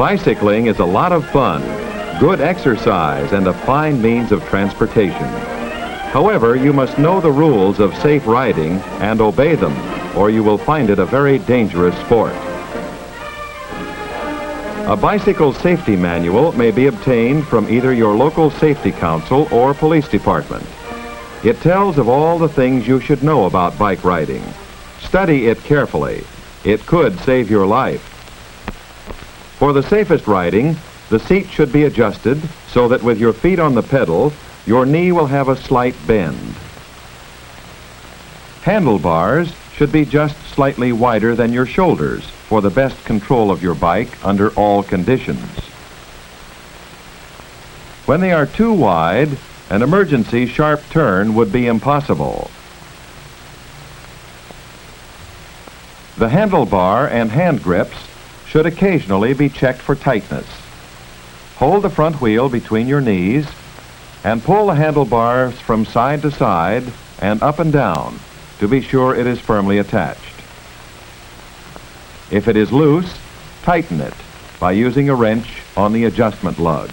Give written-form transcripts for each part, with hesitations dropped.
Bicycling is a lot of fun, good exercise, and a fine means of transportation. However, you must know the rules of safe riding and obey them, or you will find it a very dangerous sport. A bicycle safety manual may be obtained from either your local safety council or police department. It tells of all the things you should know about bike riding. Study it carefully. It could save your life. For the safest riding, the seat should be adjusted so that with your feet on the pedal, your knee will have a slight bend. Handlebars should be just slightly wider than your shoulders for the best control of your bike under all conditions. When they are too wide, an emergency sharp turn would be impossible. The handlebar and hand grips should occasionally be checked for tightness. Hold the front wheel between your knees and pull the handlebars from side to side and up and down to be sure it is firmly attached. If it is loose, tighten it by using a wrench on the adjustment lug.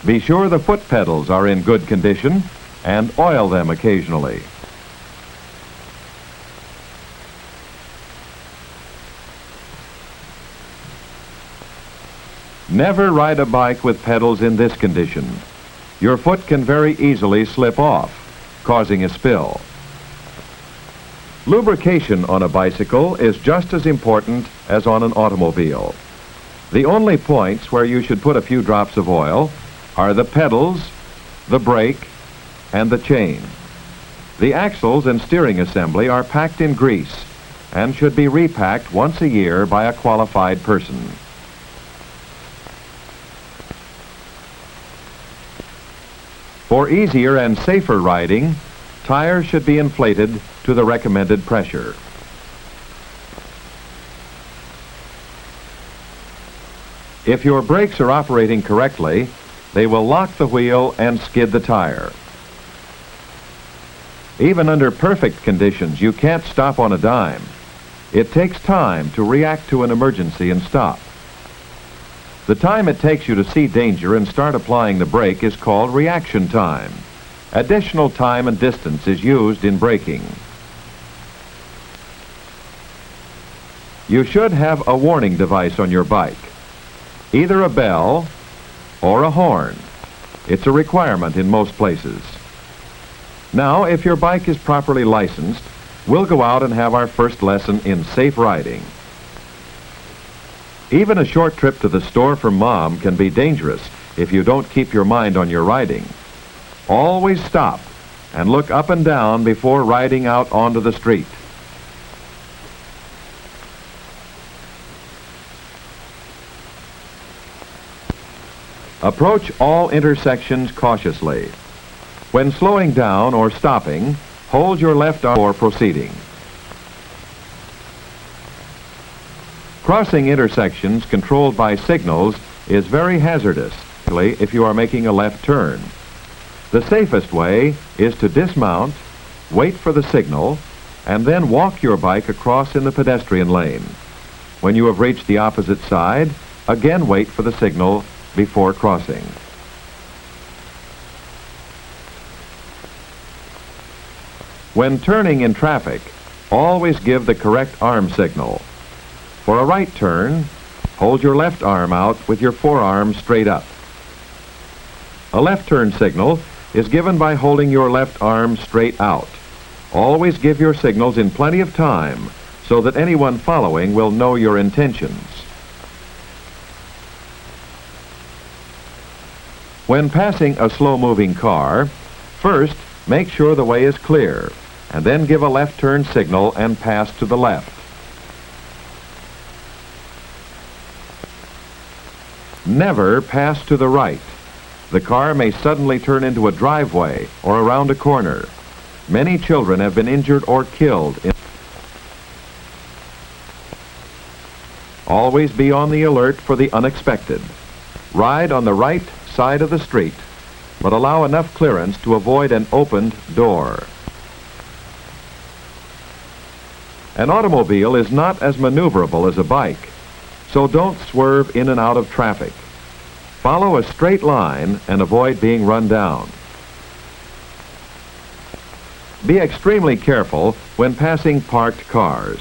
Be sure the foot pedals are in good condition and oil them occasionally. Never ride a bike with pedals in this condition. Your foot can very easily slip off, causing a spill. Lubrication on a bicycle is just as important as on an automobile. The only points where you should put a few drops of oil are the pedals, the brake, and the chain. The axles and steering assembly are packed in grease and should be repacked once a year by a qualified person. For easier and safer riding, tires should be inflated to the recommended pressure. If your brakes are operating correctly, they will lock the wheel and skid the tire. Even under perfect conditions, you can't stop on a dime. It takes time to react to an emergency and stop. The time it takes you to see danger and start applying the brake is called reaction time. Additional time and distance is used in braking. You should have a warning device on your bike, either a bell or a horn. It's a requirement in most places. Now, if your bike is properly licensed, we'll go out and have our first lesson in safe riding. Even a short trip to the store for Mom can be dangerous if you don't keep your mind on your riding. Always stop and look up and down before riding out onto the street. Approach all intersections cautiously. When slowing down or stopping, hold your left arm before proceeding. Crossing intersections controlled by signals is very hazardous, particularly if you are making a left turn. The safest way is to dismount, wait for the signal, and then walk your bike across in the pedestrian lane. When you have reached the opposite side, again wait for the signal before crossing. When turning in traffic, always give the correct arm signal. For a right turn, hold your left arm out with your forearm straight up. A left turn signal is given by holding your left arm straight out. Always give your signals in plenty of time so that anyone following will know your intentions. When passing a slow-moving car, first make sure the way is clear, and then give a left turn signal and pass to the left. Never pass to the right. The car may suddenly turn into a driveway or around a corner. Many children have been injured or killed. Always be on the alert for the unexpected. Ride on the right side of the street, but allow enough clearance to avoid an opened door. An automobile is not as maneuverable as a bike, so don't swerve in and out of traffic. Follow a straight line and avoid being run down. Be extremely careful when passing parked cars.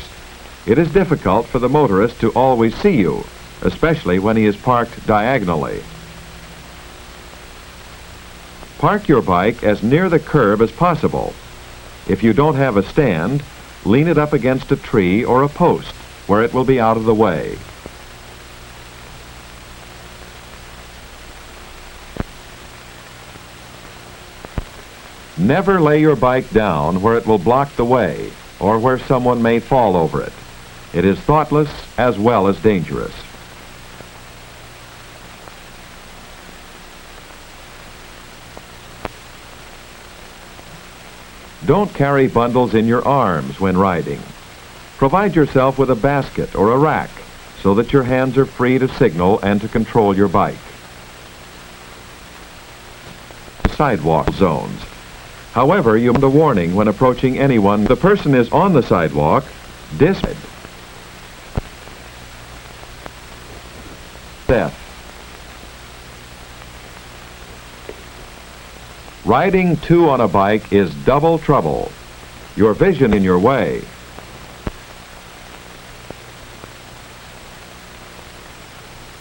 It is difficult for the motorist to always see you, especially when he is parked diagonally. Park your bike as near the curb as possible. If you don't have a stand, lean it up against a tree or a post where it will be out of the way. Never lay your bike down where it will block the way or where someone may fall over it. It is thoughtless as well as dangerous. Don't carry bundles in your arms when riding. Provide yourself with a basket or a rack so that your hands are free to signal and to control your bike. Sidewalk zones. However, you give a warning when approaching anyone. The person is on the sidewalk. Death. Riding two on a bike is double trouble. Your vision in your way.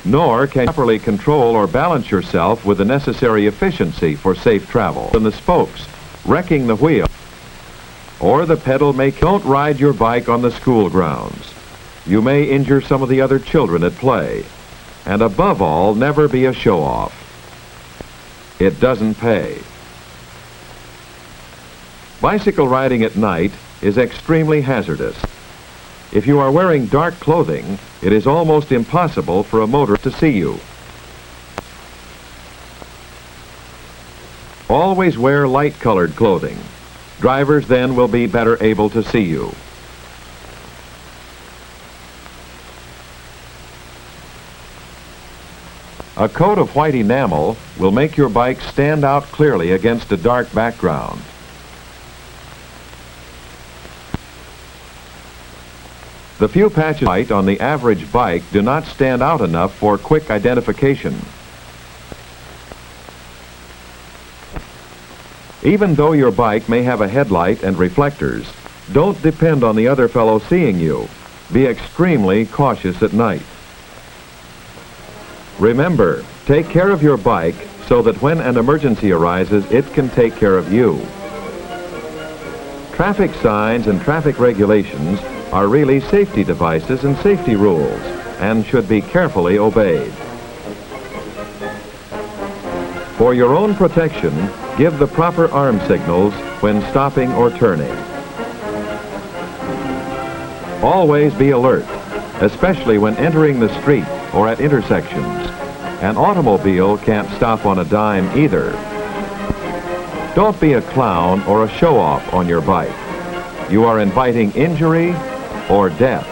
Nor can you properly control or balance yourself with the necessary efficiency for safe travel. And the spokes, wrecking the wheel, or the pedal may. Don't ride your bike on the school grounds. You may injure some of the other children at play. And above all, never be a show-off. It doesn't pay. Bicycle riding at night is extremely hazardous. If you are wearing dark clothing, it is almost impossible for a motorist to see you. Always wear light-colored clothing. Drivers then will be better able to see you. A coat of white enamel will make your bike stand out clearly against a dark background. The few patches of white on the average bike do not stand out enough for quick identification. Even though your bike may have a headlight and reflectors, don't depend on the other fellow seeing you. Be extremely cautious at night. Remember, take care of your bike so that when an emergency arises, it can take care of you. Traffic signs and traffic regulations are really safety devices and safety rules and should be carefully obeyed. For your own protection, give the proper arm signals when stopping or turning. Always be alert, especially when entering the street or at intersections. An automobile can't stop on a dime either. Don't be a clown or a show-off on your bike. You are inviting injury or death.